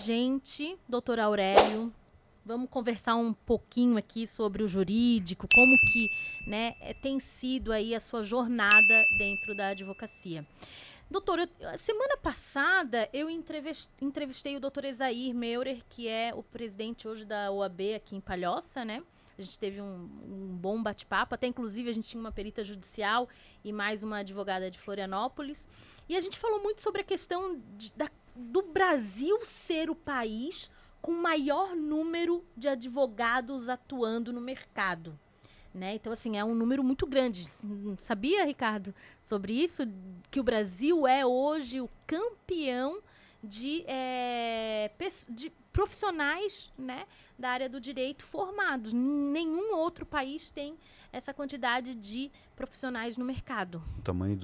gente, doutor Aurélio. Vamos conversar um pouquinho aqui sobre o jurídico, como que, né, tem sido aí a sua jornada dentro da advocacia. Doutor, semana passada eu entrevistei o doutor Ezair Meurer, que é o presidente hoje da OAB aqui em Palhoça, né? A gente teve um bom bate-papo, até inclusive a gente tinha uma perita judicial e mais uma advogada de Florianópolis. E a gente falou muito sobre a questão do Brasil ser o país com maior número de advogados atuando no mercado. Né? Então, assim, é um número muito grande. Sabia, Ricardo, sobre isso? Que o Brasil é hoje o campeão de profissionais, né, da área do direito formados. Nenhum outro país tem essa quantidade de profissionais no mercado. O tamanho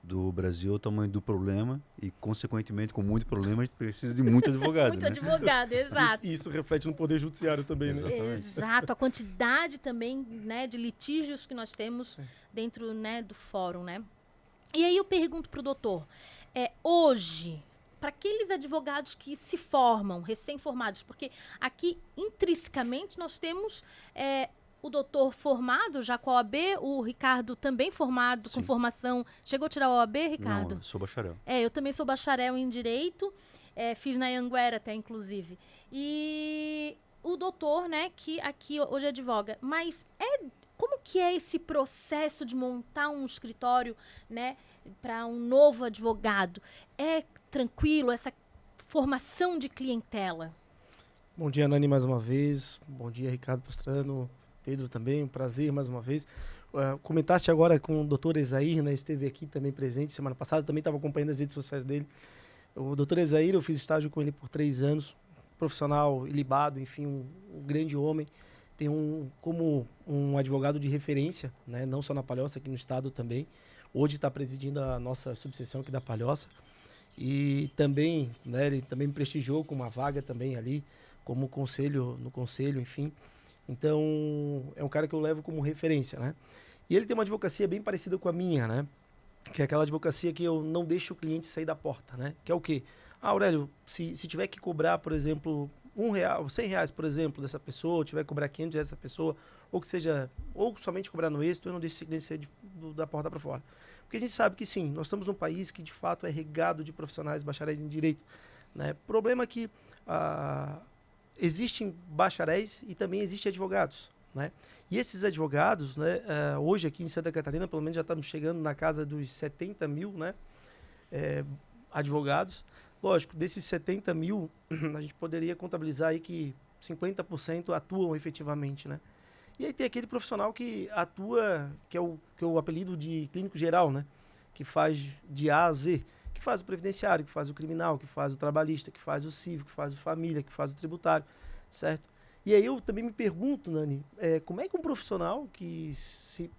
do Brasil é o tamanho do problema e, consequentemente, com muito problema, a gente precisa de muito advogado. Muito né? advogado, exato. Isso reflete no Poder Judiciário também, né? Exatamente. Exato, a quantidade também, né, de litígios que nós temos dentro, né, do fórum, né? E aí eu pergunto para o doutor, hoje, para aqueles advogados que se formam, recém-formados, porque aqui, intrinsecamente, nós temos o doutor formado já com a OAB, o Ricardo também formado, Sim. com formação. Chegou a tirar a OAB, Ricardo? Não, eu sou bacharel. Eu também sou bacharel em Direito, fiz na Anhanguera até, inclusive. E o doutor, né, que aqui hoje advoga. Mas como que é esse processo de montar um escritório, né, para um novo advogado? É tranquilo essa formação de clientela? Bom dia, Nani, mais uma vez. Bom dia, Ricardo Pastrano, Pedro também. Um prazer mais uma vez. Comentaste agora com o doutor Ezair, né? Esteve aqui também presente semana passada. Também estava acompanhando as redes sociais dele. O doutor Ezair, eu fiz estágio com ele por 3 anos. Profissional, ilibado, enfim, um grande homem. Tem como um advogado de referência, né? Não só na Palhoça, aqui no estado também. Hoje está presidindo a nossa subseção aqui da Palhoça. E também, né, ele também me prestigiou com uma vaga também ali, como no conselho, enfim. Então, é um cara que eu levo como referência, né? E ele tem uma advocacia bem parecida com a minha, né? Que é aquela advocacia que eu não deixo o cliente sair da porta, né? Que é o quê? Aurélio, se tiver que cobrar, por exemplo, R$1, R$100, por exemplo, dessa pessoa, ou tiver que cobrar R$500 dessa pessoa, ou que seja, ou somente cobrar no êxito, eu não deixo esse cliente sair da porta para fora. Porque a gente sabe que sim, nós estamos num país que de fato é regado de profissionais bacharéis em direito, né? Problema é que existem bacharéis e também existem advogados, né? E esses advogados, né, hoje aqui em Santa Catarina, pelo menos já estamos chegando na casa dos 70 mil, né, advogados. Lógico, desses 70 mil, a gente poderia contabilizar aí que 50% atuam efetivamente, né? E aí tem aquele profissional que atua, que é o apelido de clínico geral, né? Que faz de A a Z, que faz o previdenciário, que faz o criminal, que faz o trabalhista, que faz o civil, que faz o família, que faz o tributário, certo? E aí eu também me pergunto, Nani, como é que um profissional que se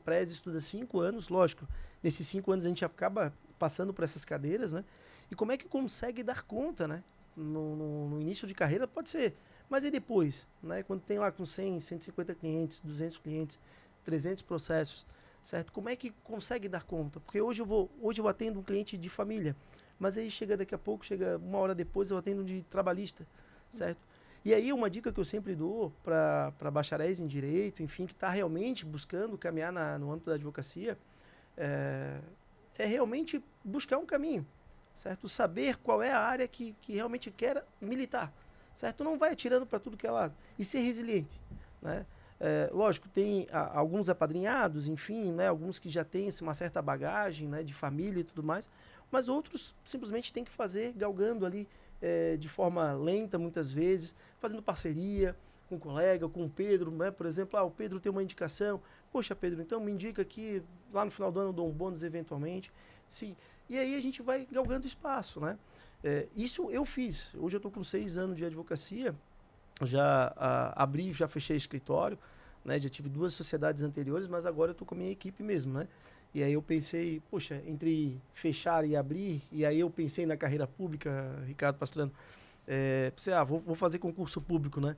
preze, estuda 5 anos, lógico, nesses 5 anos a gente acaba passando por essas cadeiras, né? E como é que consegue dar conta, né? No início de carreira pode ser, mas e depois, né? Quando tem lá com 100, 150 clientes, 200 clientes, 300 processos, certo? Como é que consegue dar conta? Porque hoje eu atendo um cliente de família, mas aí daqui a pouco, chega 1 hora depois, eu atendo um de trabalhista, certo? E aí uma dica que eu sempre dou para bacharéis em direito, enfim, que está realmente buscando caminhar no âmbito da advocacia, é realmente buscar um caminho, certo? Saber qual é a área que realmente quer militar, certo? Não vai atirando para tudo que é lado. E ser resiliente, né? Lógico, tem alguns apadrinhados, enfim, né? Alguns que já têm uma certa bagagem, né? De família e tudo mais, mas outros simplesmente têm que fazer galgando ali de forma lenta, muitas vezes, fazendo parceria com um colega, com o Pedro, né? Por exemplo, o Pedro tem uma indicação, poxa, Pedro, então me indica aqui, lá no final do ano eu dou um bônus eventualmente, sim. E aí a gente vai galgando espaço, né? Isso eu fiz. Hoje eu estou com 6 anos de advocacia, já já fechei escritório, né? Já tive 2 sociedades anteriores, mas agora eu estou com a minha equipe mesmo, né? E aí eu pensei, poxa, entre fechar e abrir, e aí eu pensei na carreira pública, Ricardo Pastrano, pensei, vou fazer concurso público, né?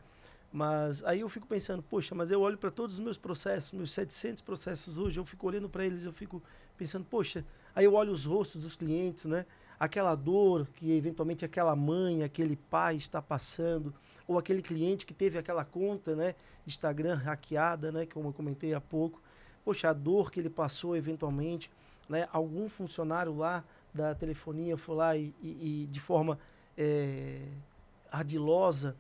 Mas aí eu fico pensando, poxa, mas eu olho para todos os meus processos, meus 700 processos hoje, eu fico olhando para eles, eu fico pensando, poxa, aí eu olho os rostos dos clientes, né? Aquela dor que eventualmente aquela mãe, aquele pai está passando, ou aquele cliente que teve aquela conta, né, de Instagram hackeada, né, como eu comentei há pouco. Poxa, a dor que ele passou eventualmente, né? Algum funcionário lá da telefonia foi lá e de forma ardilosa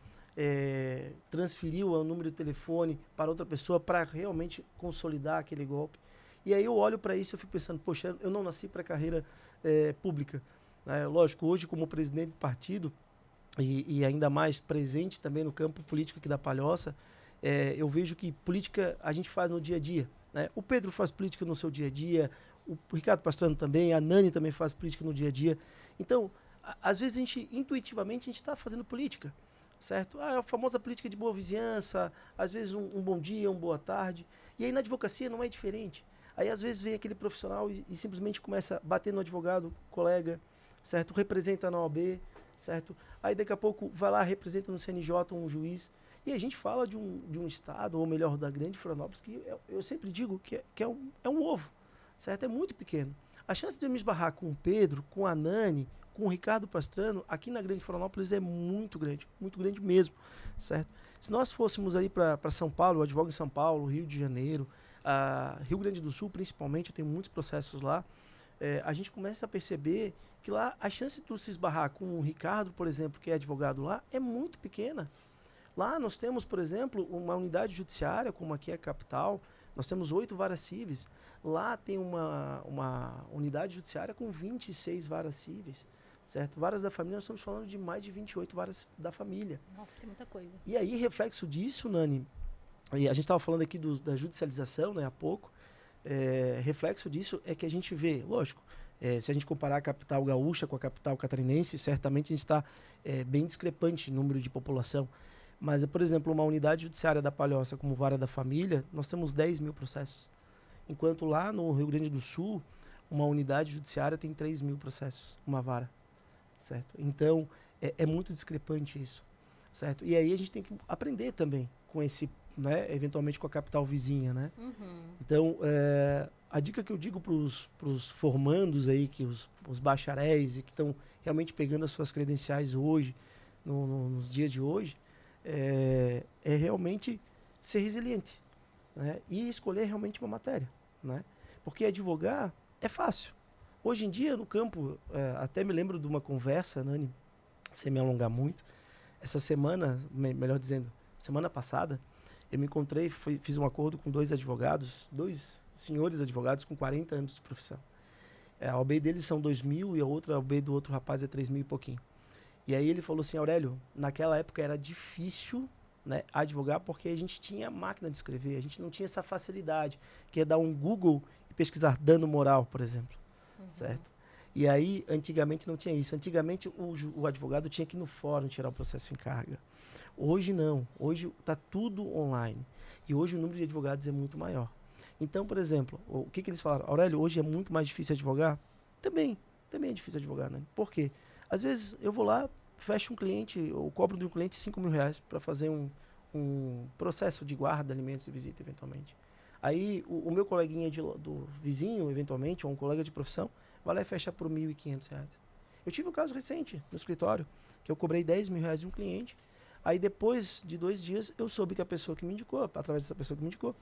transferiu o número de telefone para outra pessoa para realmente consolidar aquele golpe. E aí eu olho para isso e fico pensando, poxa, eu não nasci para a carreira pública. Lógico, hoje como presidente do partido e ainda mais presente também no campo político aqui da Palhoça, eu vejo que política a gente faz no dia a dia. Né? O Pedro faz política no seu dia a dia, o Ricardo Pastrano também, a Nani também faz política no dia a dia. Então, às vezes a gente, intuitivamente, a gente está fazendo política, certo? A famosa política de boa vizinhança, às vezes um bom dia, uma boa tarde. E aí na advocacia não é diferente. Aí às vezes vem aquele profissional e simplesmente começa a bater no advogado, colega, certo? Representa na OAB, certo? Aí daqui a pouco vai lá, representa no CNJ um juiz. E a gente fala de um estado, ou melhor, da grande Florianópolis, que eu sempre digo que é um ovo, certo? É muito pequeno. A chance de eu me esbarrar com o Pedro, com a Nani, com o Ricardo Pastrano, aqui na grande Florianópolis é muito grande mesmo, certo? Se nós fôssemos aí para São Paulo, eu advogo em São Paulo, Rio de Janeiro, Rio Grande do Sul principalmente, eu tenho muitos processos lá, a gente começa a perceber que lá a chance de tu se esbarrar com o Ricardo, por exemplo, que é advogado lá, é muito pequena. Lá nós temos, por exemplo, uma unidade judiciária, como aqui é a capital, nós temos 8 varas cíveis. Lá tem uma unidade judiciária com 26 varas cíveis, certo? Varas da família, nós estamos falando de mais de 28 varas da família. Nossa, é muita coisa. E aí, reflexo disso, Nani, e a gente estava falando aqui da judicialização, né, há pouco, reflexo disso é que a gente vê, lógico, se a gente comparar a capital gaúcha com a capital catarinense, certamente a gente está bem discrepante em número de população. Mas, por exemplo, uma unidade judiciária da Palhoça como vara da família, nós temos 10 mil processos. Enquanto lá no Rio Grande do Sul, uma unidade judiciária tem 3 mil processos, uma vara. Certo? Então, é muito discrepante isso. Certo? E aí a gente tem que aprender também com esse, né, eventualmente com a capital vizinha, né? Uhum. Então, a dica que eu digo para os formandos aí, que os bacharéis e que estão realmente pegando as suas credenciais hoje, nos dias de hoje, é realmente ser resiliente, né? E escolher realmente uma matéria, né? Porque advogar é fácil. Hoje em dia, no campo, até me lembro de uma conversa, Nani, sem me alongar muito, essa semana, melhor dizendo, semana passada, eu me encontrei, fiz um acordo com 2 advogados, 2 senhores advogados com 40 anos de profissão. A OAB deles são 2.000 e a OAB do outro rapaz é 3.000 e pouquinho. E aí ele falou assim, Aurélio, naquela época era difícil, né, advogar porque a gente tinha máquina de escrever, a gente não tinha essa facilidade, que é dar um Google e pesquisar dano moral, por exemplo. Uhum. Certo? E aí, antigamente não tinha isso. Antigamente o advogado tinha que ir no fórum tirar o processo em carga. Hoje não. Hoje está tudo online. E hoje o número de advogados é muito maior. Então, por exemplo, o que eles falaram? Aurélio, hoje é muito mais difícil advogar? Também é difícil advogar, né? Por quê? Às vezes eu vou lá, fecho um cliente, ou cobro de um cliente R$5.000 para fazer um processo de guarda, alimentos e visita, eventualmente. Aí o meu coleguinha do vizinho, eventualmente, ou um colega de profissão, vai lá e fecha por R$1.500. Eu tive um caso recente no escritório, que eu cobrei R$10.000 de um cliente. Aí depois de 2 dias, eu soube que a pessoa que me indicou, através dessa pessoa que me indicou,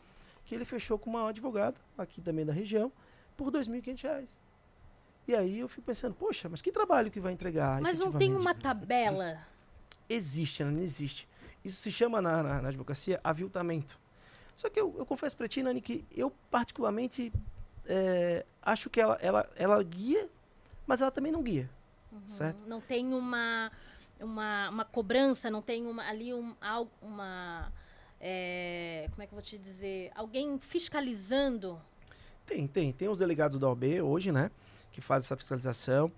que ele fechou com uma advogada, aqui também da região, por R$2.500. E aí eu fico pensando, poxa, mas que trabalho que vai entregar? Mas não tem uma tabela? Existe, não existe. Isso se chama na advocacia aviltamento. Só que eu confesso para ti, Nani, que eu particularmente acho que ela guia, mas ela também não guia. Uhum. Certo? Não tem uma cobrança, não tem como é que eu vou te dizer? Alguém fiscalizando? Tem os delegados da OAB hoje, né? Que fazem essa fiscalização.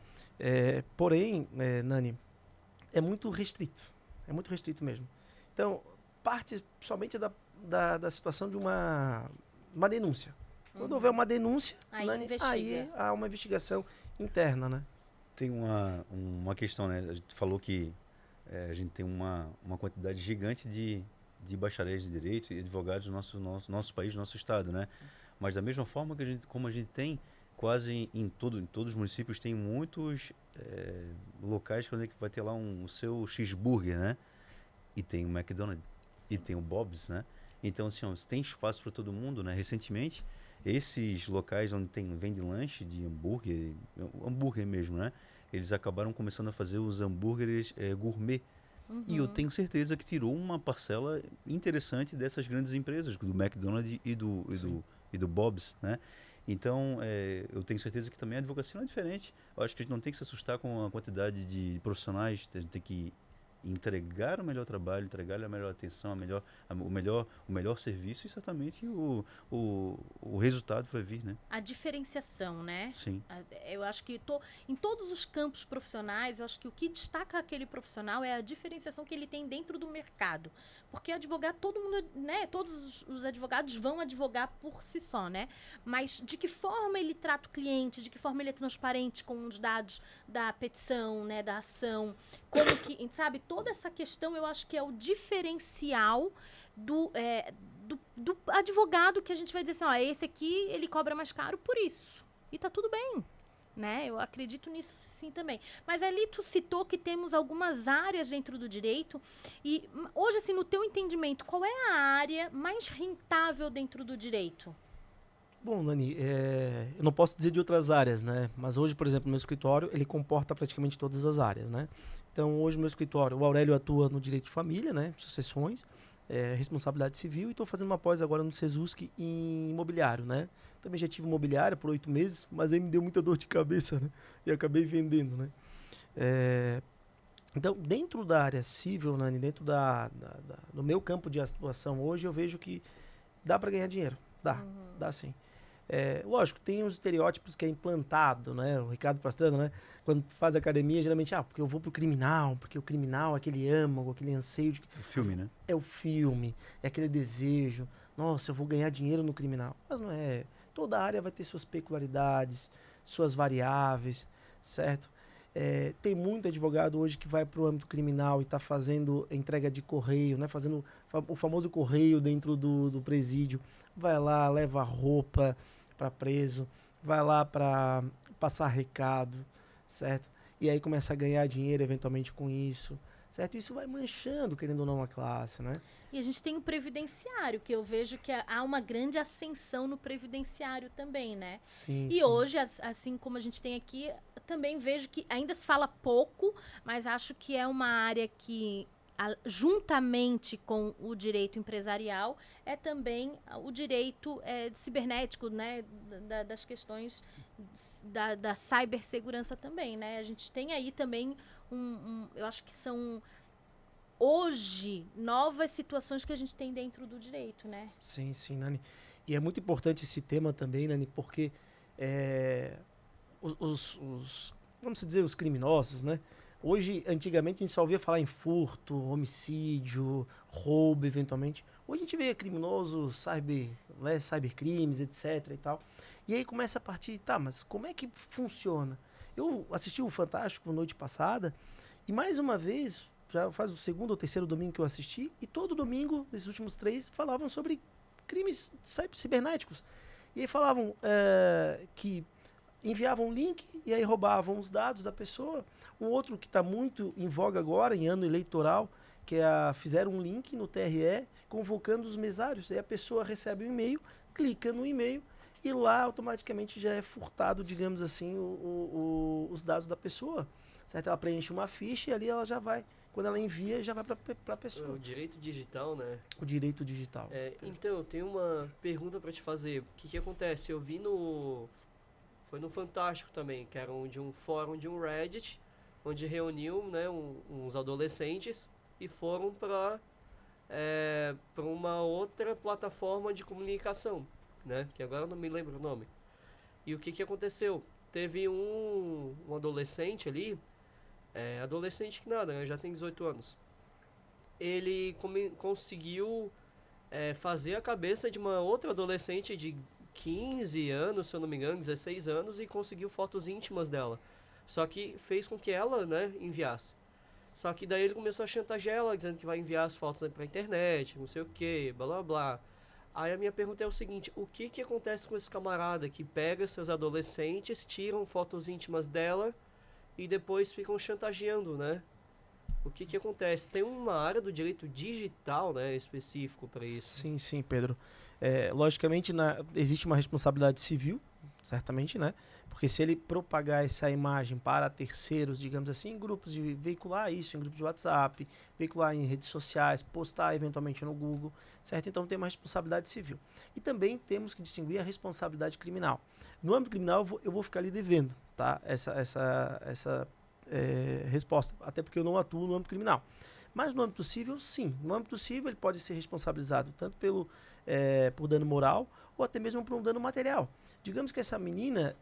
Porém, Nani, é muito restrito. É muito restrito mesmo. Então, parte somente da situação de uma denúncia. Quando houver uma denúncia, Nani, aí há uma investigação interna, né? Tem uma questão, né? A gente falou que a gente tem uma quantidade gigante de de bacharéis de direito e advogados no nosso país, no nosso estado, né? Mas da mesma forma que como a gente tem quase em todos os municípios tem muitos locais que onde vai ter lá o seu cheeseburger, né? E tem o McDonald's e tem o Bob's, né? Então assim, ó, tem espaço para todo mundo, né? Recentemente esses locais onde vende lanche de hambúrguer mesmo, né? Eles acabaram começando a fazer os hambúrgueres gourmet. E eu tenho certeza que tirou uma parcela interessante dessas grandes empresas, do McDonald's e do Bob's, né? Então, eu tenho certeza que também a advocacia não é diferente. Eu acho que a gente não tem que se assustar com a quantidade de profissionais, a gente tem que entregar o melhor trabalho, entregar a melhor atenção, o melhor serviço e certamente o resultado vai vir, né? A diferenciação, né? Sim. Eu acho que em todos os campos profissionais, eu acho que o que destaca aquele profissional é a diferenciação que ele tem dentro do mercado. Porque advogar, todo mundo, né? Todos os advogados vão advogar por si só, né? Mas de que forma ele trata o cliente, de que forma ele é transparente com os dados da petição, né? Da ação, como que, sabe? Toda essa questão eu acho que é o diferencial do advogado que a gente vai dizer assim, ó, esse aqui ele cobra mais caro por isso. E tá tudo bem, né? Eu acredito nisso sim também. Mas ali tu citou que temos algumas áreas dentro do direito e hoje, assim, no teu entendimento, qual é a área mais rentável dentro do direito? Bom, Nani, eu não posso dizer de outras áreas, né? Mas hoje, por exemplo, no meu escritório, ele comporta praticamente todas as áreas, né? Então, hoje, no meu escritório, o Aurélio atua no direito de família, né? Sucessões, responsabilidade civil, e estou fazendo uma pós agora no Sesusc em imobiliário, né? Também já tive imobiliário por 8 meses, mas aí me deu muita dor de cabeça, né? E acabei vendendo, né? Então, dentro da área civil, Nani, dentro do meu campo de atuação hoje, eu vejo que dá para ganhar dinheiro. Dá sim. Lógico, tem os estereótipos que é implantado, né? O Ricardo Pastrana, né? Quando faz academia, geralmente, porque eu vou pro criminal, porque o criminal é aquele âmago, aquele anseio de... O filme, né? É o filme, é aquele desejo. Nossa, eu vou ganhar dinheiro no criminal. Mas não é. Toda área vai ter suas peculiaridades, suas variáveis, certo? Tem muito advogado hoje que vai para o âmbito criminal e está fazendo entrega de correio, né? Fazendo o famoso correio dentro do presídio. Vai lá, leva roupa para preso, vai lá para passar recado, certo? E aí começa a ganhar dinheiro eventualmente com isso, certo? Isso vai manchando, querendo ou não, a classe, né? E a gente tem o previdenciário, que eu vejo que há uma grande ascensão no previdenciário também, né? Sim, e sim. hoje, assim como a gente tem aqui, também vejo que ainda se fala pouco, mas acho que é uma área que, juntamente com o direito empresarial, é também o direito cibernético, né? Das questões da cibersegurança também, né? A gente tem aí também eu acho que são... hoje, novas situações que a gente tem dentro do direito, né? Sim, sim, Nani. E é muito importante esse tema também, Nani, porque vamos dizer, os criminosos, né? Hoje, antigamente, a gente só ouvia falar em furto, homicídio, roubo, eventualmente. Hoje a gente vê criminosos, cybercrimes, etc. e tal. E aí começa a partir, mas como é que funciona? Eu assisti o Fantástico noite passada e, mais uma vez, já faz o segundo ou terceiro domingo que eu assisti, e todo domingo, nesses últimos 3, falavam sobre crimes cibernéticos. E aí falavam que enviavam um link e aí roubavam os dados da pessoa. Um outro que está muito em voga agora, em ano eleitoral, que fizeram um link no TRE convocando os mesários. Aí a pessoa recebe um e-mail, clica no e-mail e lá automaticamente já é furtado, digamos assim, os dados da pessoa. Certo? Ela preenche uma ficha e ali ela já vai. Quando ela envia, já vai para a pessoa. O direito digital, né? O direito digital. Então, eu tenho uma pergunta para te fazer. O que acontece? Eu vi foi no Fantástico também, que era de um fórum de um Reddit, onde reuniu, né, uns adolescentes e foram para uma outra plataforma de comunicação, né? Que agora eu não me lembro o nome. E o que aconteceu? Teve um adolescente ali, adolescente que nada, né, já tem 18 anos. Ele conseguiu fazer a cabeça de uma outra adolescente de 15 anos, se eu não me engano, 16 anos, e conseguiu fotos íntimas dela. Só que fez com que ela, né, enviasse. Só que daí ele começou a chantagear ela, dizendo que vai enviar as fotos pra internet, não sei o que, blá blá blá. Aí a minha pergunta é o seguinte, o que que acontece com esse camarada que pega seus adolescentes, tiram fotos íntimas dela e depois ficam chantageando, né? O que que acontece? Tem uma área do direito digital, né, específico para isso. Sim, sim, Pedro. Logicamente, existe uma responsabilidade civil, certamente, né? Porque se ele propagar essa imagem para terceiros, digamos assim, em grupos de veicular isso, em grupos de WhatsApp, veicular em redes sociais, postar eventualmente no Google, certo? Então tem uma responsabilidade civil. E também temos que distinguir a responsabilidade criminal. No âmbito criminal, eu vou ficar ali devendo, tá? Essa resposta, até porque eu não atuo no âmbito criminal. Mas no âmbito civil, sim. No âmbito civil, ele pode ser responsabilizado tanto por dano moral ou até mesmo por um dano material. Digamos que essa menina,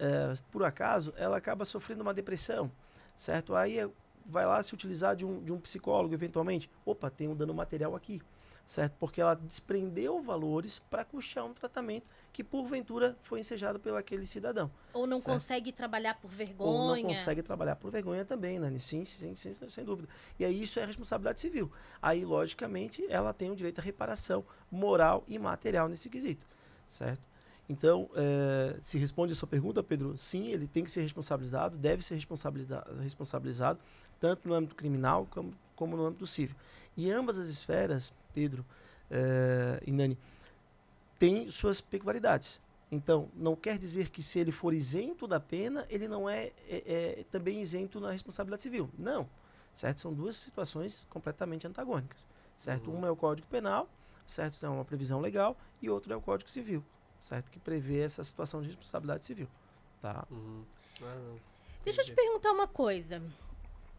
por acaso, ela acaba sofrendo uma depressão, certo? Aí vai lá se utilizar de um psicólogo, eventualmente. Opa, tem um dano material aqui, certo? Porque ela desprendeu valores para custear um tratamento que, porventura, foi ensejado pelo aquele cidadão. Ou não certo? consegue trabalhar por vergonha. Ou não consegue trabalhar por vergonha também, Nani. Sim, sem dúvida. E aí isso é responsabilidade civil. Aí, logicamente, ela tem o direito à reparação moral e material nesse quesito, certo? Então, se responde a sua pergunta, Pedro, sim, ele tem que ser responsabilizado, deve ser responsabilizado, tanto no âmbito criminal como no âmbito civil. E ambas as esferas, Pedro e Nani, têm suas peculiaridades. Então, não quer dizer que se ele for isento da pena, ele não é também isento na responsabilidade civil. Não, certo? São duas situações completamente antagônicas, certo? Uma é o Código Penal, certo? Isso é uma previsão legal, e outra é o Código Civil, certo? Que prevê essa situação de responsabilidade civil, tá? Deixa eu te perguntar uma coisa.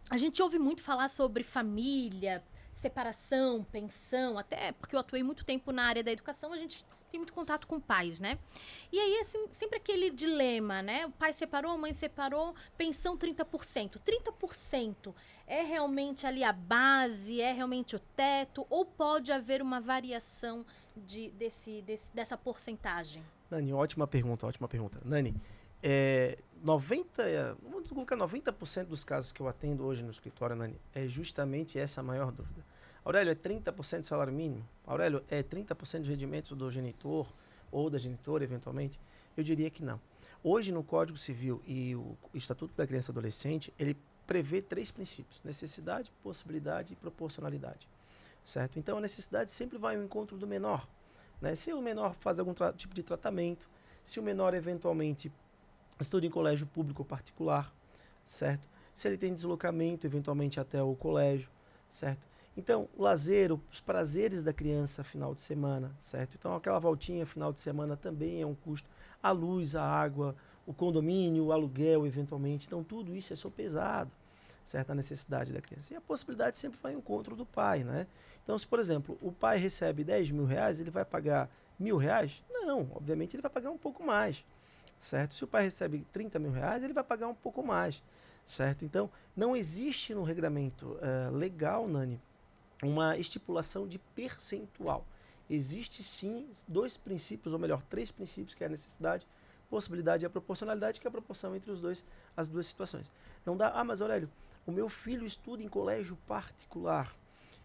A gente ouve muito falar sobre família, separação, pensão, até porque eu atuei muito tempo na área da educação, a gente tem muito contato com pais, né? E aí, assim, sempre aquele dilema, né? O pai separou, a mãe separou, pensão 30%. 30% é realmente ali a base, é realmente o teto, ou pode haver uma variação dessa porcentagem? Nani, ótima pergunta. Nani, vamos colocar 90% dos casos que eu atendo hoje no escritório, Nani, é justamente essa a maior dúvida. Aurélio, é 30% de salário mínimo? Aurélio, é 30% de rendimentos do genitor ou da genitora, eventualmente? Eu diria que não. Hoje, no Código Civil e o Estatuto da Criança e Adolescente, ele prevê 3 princípios: necessidade, possibilidade e proporcionalidade, certo? Então, a necessidade sempre vai ao encontro do menor, né? Se o menor faz algum tipo de tratamento, se o menor, eventualmente, estuda em colégio público ou particular, certo? Se ele tem deslocamento, eventualmente, até o colégio, certo? Então, o lazer, os prazeres da criança final de semana, certo? Então, aquela voltinha final de semana também é um custo. A luz, a água, o condomínio, o aluguel, eventualmente. Então, tudo isso é sopesado, certo? A necessidade da criança. E a possibilidade sempre vai ao encontro do pai, né? Então, se, por exemplo, o pai recebe 10 mil reais, ele vai pagar R$1.000? Não, obviamente ele vai pagar um pouco mais, certo? Se o pai recebe 30 mil reais, ele vai pagar um pouco mais, certo? Então, não existe no regramento legal, Nani, uma estipulação de percentual. Existe sim 2 princípios, ou melhor, 3 princípios, que é a necessidade, possibilidade e a proporcionalidade, que é a proporção entre as duas situações. Não dá, mas Aurélio, o meu filho estuda em colégio particular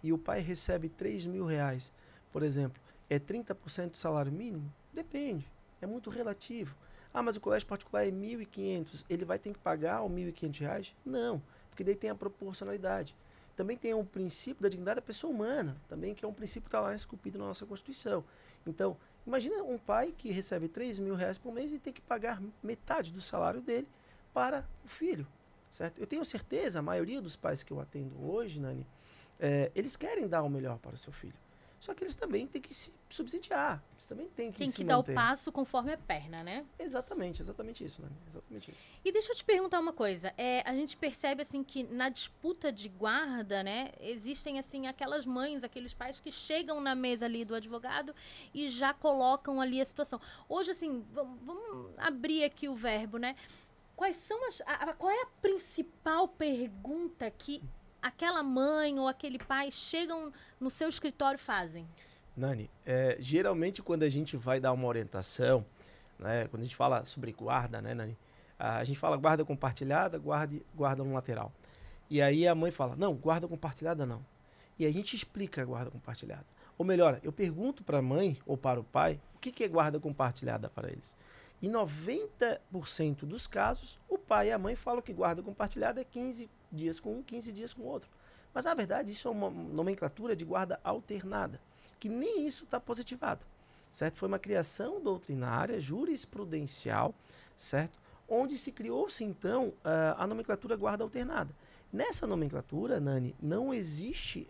e o pai recebe 3 mil reais, por exemplo, é 30% do salário mínimo? Depende, é muito relativo. Mas o colégio particular é 1.500, ele vai ter que pagar os R$1.500? Não, porque daí tem a proporcionalidade. Também tem o princípio da dignidade da pessoa humana, também, que é um princípio que está lá esculpido na nossa Constituição. Então, imagina um pai que recebe 3 mil reais por mês e tem que pagar metade do salário dele para o filho, certo? Eu tenho certeza, a maioria dos pais que eu atendo hoje, Nani, eles querem dar o melhor para o seu filho. Só que eles também têm que se subsidiar. Eles também têm que Tem se que dar o manter. passo conforme a perna, né? Exatamente isso, Nani. Exatamente isso. E deixa eu te perguntar uma coisa. A gente percebe, assim, que na disputa de guarda, né, existem, assim, aquelas mães, aqueles pais que chegam na mesa ali do advogado e já colocam ali a situação. Hoje, assim, vamos abrir aqui o verbo, né? Quais são qual é a principal pergunta que aquela mãe ou aquele pai chegam no seu escritório e fazem? Nani, geralmente quando a gente vai dar uma orientação, né, quando a gente fala sobre guarda, né, Nani, a gente fala guarda compartilhada, guarda no lateral. E aí a mãe fala, não, guarda compartilhada não. E a gente explica a guarda compartilhada. Ou melhor, eu pergunto para a mãe ou para o pai o que é guarda compartilhada para eles. Em 90% dos casos, o pai e a mãe falam que guarda compartilhada é 15 dias com um, 15 dias com o outro. Mas, na verdade, isso é uma nomenclatura de guarda alternada, que nem isso está positivado, certo? Foi uma criação doutrinária, jurisprudencial, certo? Onde se criou-se, então, a nomenclatura guarda alternada. Nessa nomenclatura, Nani, não existe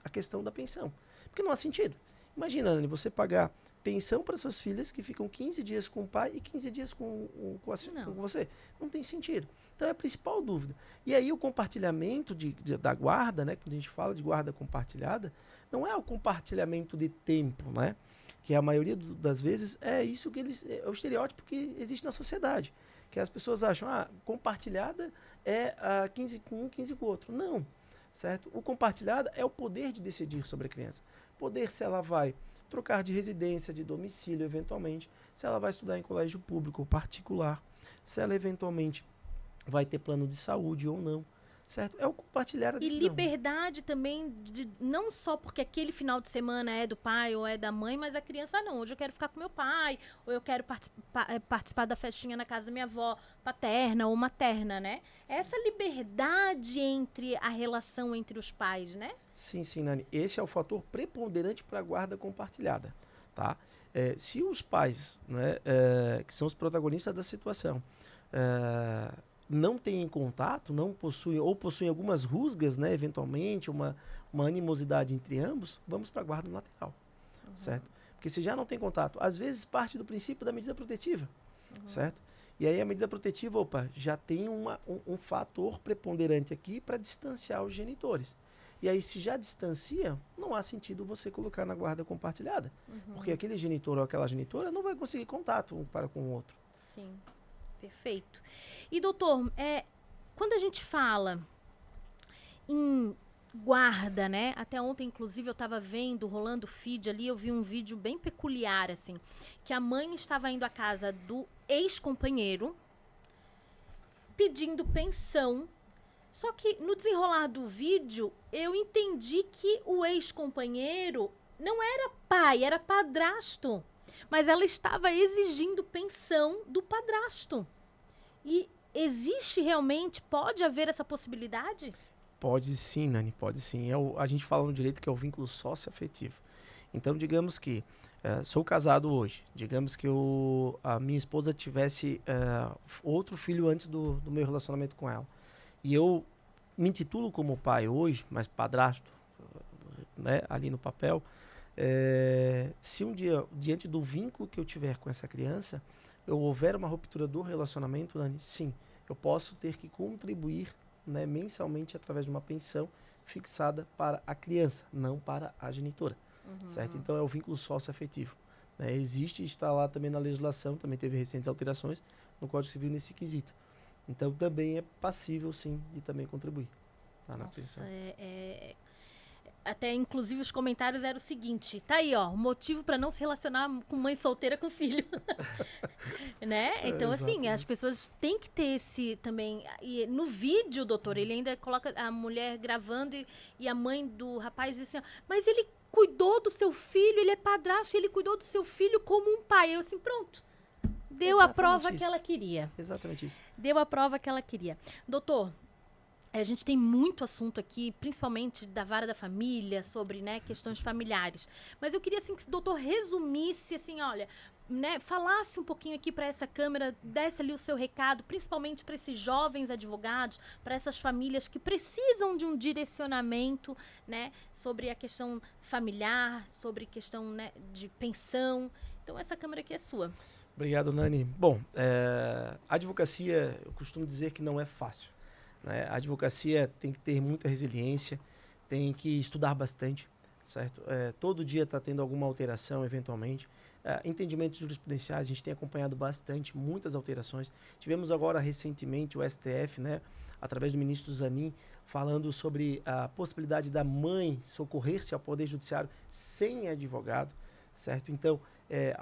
a questão da pensão, porque não há sentido. Imagina, Nani, você pagar pensão para suas filhas que ficam 15 dias com o pai e 15 dias com você. Não tem sentido. Então é a principal dúvida. E aí o compartilhamento da guarda, né, quando a gente fala de guarda compartilhada, não é o compartilhamento de tempo, né? Que a maioria das vezes é isso que é o estereótipo que existe na sociedade. Que as pessoas acham, compartilhada é 15 com um, 15 com o outro. Não, certo? O compartilhada é o poder de decidir sobre a criança. Poder se ela vai trocar de residência, de domicílio, eventualmente, se ela vai estudar em colégio público ou particular, se ela eventualmente vai ter plano de saúde ou não, certo? É o compartilhar a decisão. E liberdade também, não só porque aquele final de semana é do pai ou é da mãe, mas a criança não. Hoje eu quero ficar com meu pai, ou eu quero participar da festinha na casa da minha avó, paterna ou materna, né? Sim. Essa liberdade entre a relação entre os pais, né? Sim, Nani. Esse é o fator preponderante para a guarda compartilhada, tá? Se os pais, né, que são os protagonistas da situação, não têm contato, não possuem, ou possuem algumas rusgas, né, eventualmente, uma animosidade entre ambos, vamos para a guarda lateral, certo? Porque se já não tem contato, às vezes parte do princípio da medida protetiva, certo? E aí a medida protetiva, já tem um fator preponderante aqui para distanciar os genitores. E aí, se já distancia, não há sentido você colocar na guarda compartilhada. Porque aquele genitor ou aquela genitora não vai conseguir contato um para com o outro. Sim, perfeito. E, doutor, quando a gente fala em guarda, né? Até ontem, inclusive, eu estava vendo, rolando o feed ali, eu vi um vídeo bem peculiar, assim, que a mãe estava indo à casa do ex-companheiro pedindo pensão. Só que no desenrolar do vídeo, eu entendi que o ex-companheiro não era pai, era padrasto. Mas ela estava exigindo pensão do padrasto. E existe realmente, pode haver essa possibilidade? Pode sim, Nani, pode sim. A gente fala no direito que é o vínculo socioafetivo. Então, digamos que sou casado hoje. Digamos que a minha esposa tivesse outro filho antes do meu relacionamento com ela. E eu me intitulo como pai hoje, mas padrasto, né, ali no papel. Se um dia, diante do vínculo que eu tiver com essa criança, eu houver uma ruptura do relacionamento, Nani, sim, eu posso ter que contribuir, né, mensalmente através de uma pensão fixada para a criança, não para a genitora, certo? Então é o vínculo socioafetivo. Né? Existe, está lá também na legislação, também teve recentes alterações no Código Civil nesse quesito. Então, também é passível, sim, de também contribuir. Tá, na pensão. Até, inclusive, os comentários eram o seguinte. Tá aí, ó, o motivo para não se relacionar com mãe solteira com filho. Né? Então, assim, as pessoas têm que ter esse também... E no vídeo, doutor, ele ainda coloca a mulher gravando e a mãe do rapaz diz assim, mas ele cuidou do seu filho, ele é padrasto, ele cuidou do seu filho como um pai. Eu, assim, pronto. Deu a prova que ela queria. Exatamente isso. Deu a prova que ela queria. Doutor, a gente tem muito assunto aqui, principalmente da vara da família, sobre, né, questões familiares. Mas eu queria, assim, que o doutor resumisse, assim, olha, né, falasse um pouquinho aqui para essa câmera, desse ali o seu recado, principalmente para esses jovens advogados, para essas famílias que precisam de um direcionamento, né, sobre a questão familiar, sobre questão, né, de pensão. Então, essa câmera aqui é sua. Obrigado, Nani. Bom, a advocacia, eu costumo dizer que não é fácil. Né? A advocacia tem que ter muita resiliência, tem que estudar bastante, certo? Todo dia está tendo alguma alteração, eventualmente. Entendimentos jurisprudenciais, a gente tem acompanhado bastante, muitas alterações. Tivemos agora, recentemente, o STF, né, através do ministro Zanin, falando sobre a possibilidade da mãe socorrer-se ao Poder Judiciário sem advogado, certo? Então,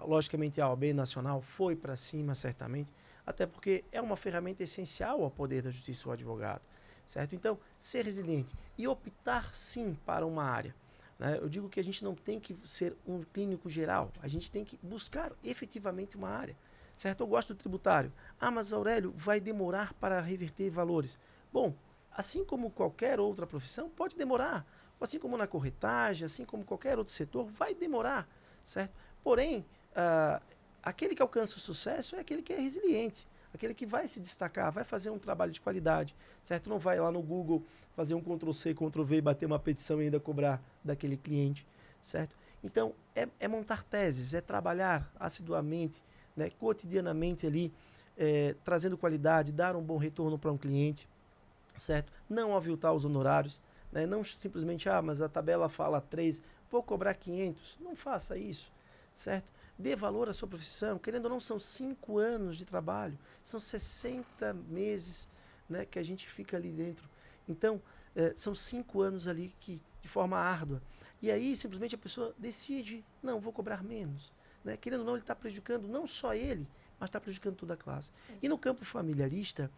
logicamente, a OAB Nacional foi para cima, certamente, até porque é uma ferramenta essencial ao poder da justiça o advogado, certo? Então, ser resiliente e optar sim para uma área. Né? Eu digo que a gente não tem que ser um clínico geral, a gente tem que buscar efetivamente uma área, certo? Eu gosto do tributário. Ah, mas Aurélio, vai demorar para reverter valores. Bom, assim como qualquer outra profissão, pode demorar. Assim como na corretagem, assim como qualquer outro setor, vai demorar, certo? Porém, aquele que alcança o sucesso é aquele que é resiliente, aquele que vai se destacar, vai fazer um trabalho de qualidade, certo? Não vai lá no Google fazer um Ctrl+C, Ctrl+V e bater uma petição e ainda cobrar daquele cliente, certo? Então, é montar teses, é trabalhar assiduamente, né, cotidianamente ali, trazendo qualidade, dar um bom retorno para um cliente, certo? Não aviltar os honorários, né? Não simplesmente, mas a tabela fala 3, vou cobrar 500. Não faça isso, certo? Dê valor à sua profissão. Querendo ou não, são 5 anos de trabalho, são 60 meses, né, que a gente fica ali dentro. Então, são 5 anos ali que, de forma árdua. E aí, simplesmente, a pessoa decide, não, vou cobrar menos. Né? Querendo ou não, ele está prejudicando não só ele, mas está prejudicando toda a classe. E no campo familiarista,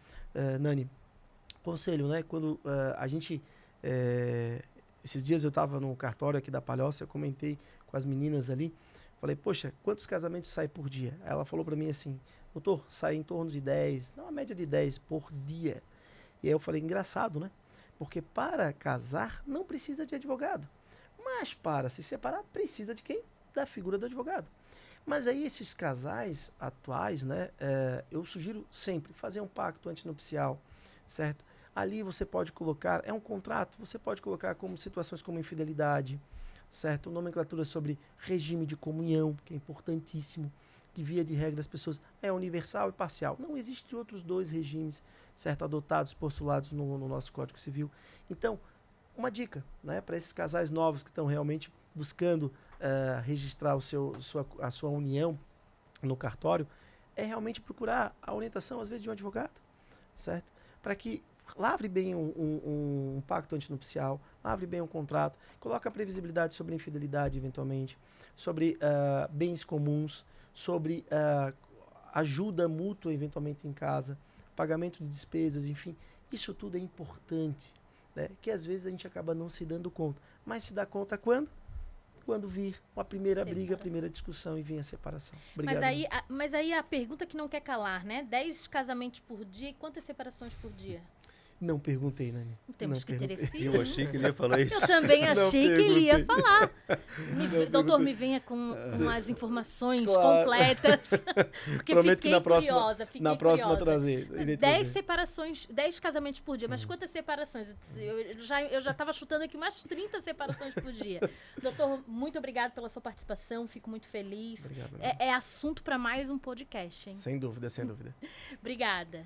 Nani, conselho, né? Quando a gente... esses dias eu estava no cartório aqui da Palhoça, eu comentei com as meninas ali, falei, poxa, quantos casamentos saem por dia? Ela falou para mim assim, doutor, sai em torno de 10, não, uma média de 10 por dia. E aí eu falei, engraçado, né? Porque para casar não precisa de advogado, mas para se separar precisa de quem? Da figura do advogado. Mas aí esses casais atuais, né? Eu sugiro sempre fazer um pacto antinupcial, certo? Ali você pode colocar, é um contrato, você pode colocar como situações como infidelidade, certo? Nomenclatura sobre regime de comunhão, que é importantíssimo, que via de regra as pessoas é universal e parcial. Não existem outros 2 regimes, certo? Adotados, postulados no nosso Código Civil. Então, uma dica, né? Para esses casais novos que estão realmente buscando registrar a sua união no cartório, é realmente procurar a orientação, às vezes, de um advogado, certo? Para que lavre bem um pacto antinupcial, lavre bem um contrato, coloque a previsibilidade sobre infidelidade, eventualmente, sobre bens comuns, sobre ajuda mútua, eventualmente, em casa, pagamento de despesas, enfim. Isso tudo é importante, né? Que às vezes a gente acaba não se dando conta. Mas se dá conta quando? Quando vir uma primeira briga, a primeira discussão e vir a separação. Obrigado. Mas aí a pergunta que não quer calar, né? 10 casamentos por dia e quantas separações por dia? Não perguntei, Nani. Temos que ter esse. Eu achei que ele ia falar isso. Eu também achei que ele ia falar. Doutor, perguntei. me venha com umas informações Claro. completas. Porque Prometo fiquei que na curiosa. próxima, próxima trazer. 10 separações, 10 casamentos por dia. Mas quantas separações? Eu já estava chutando aqui umas 30 separações por dia. Doutor, muito obrigado pela sua participação. Fico muito feliz. Obrigado, É assunto para mais um podcast, hein? Sem dúvida, sem dúvida. Obrigada.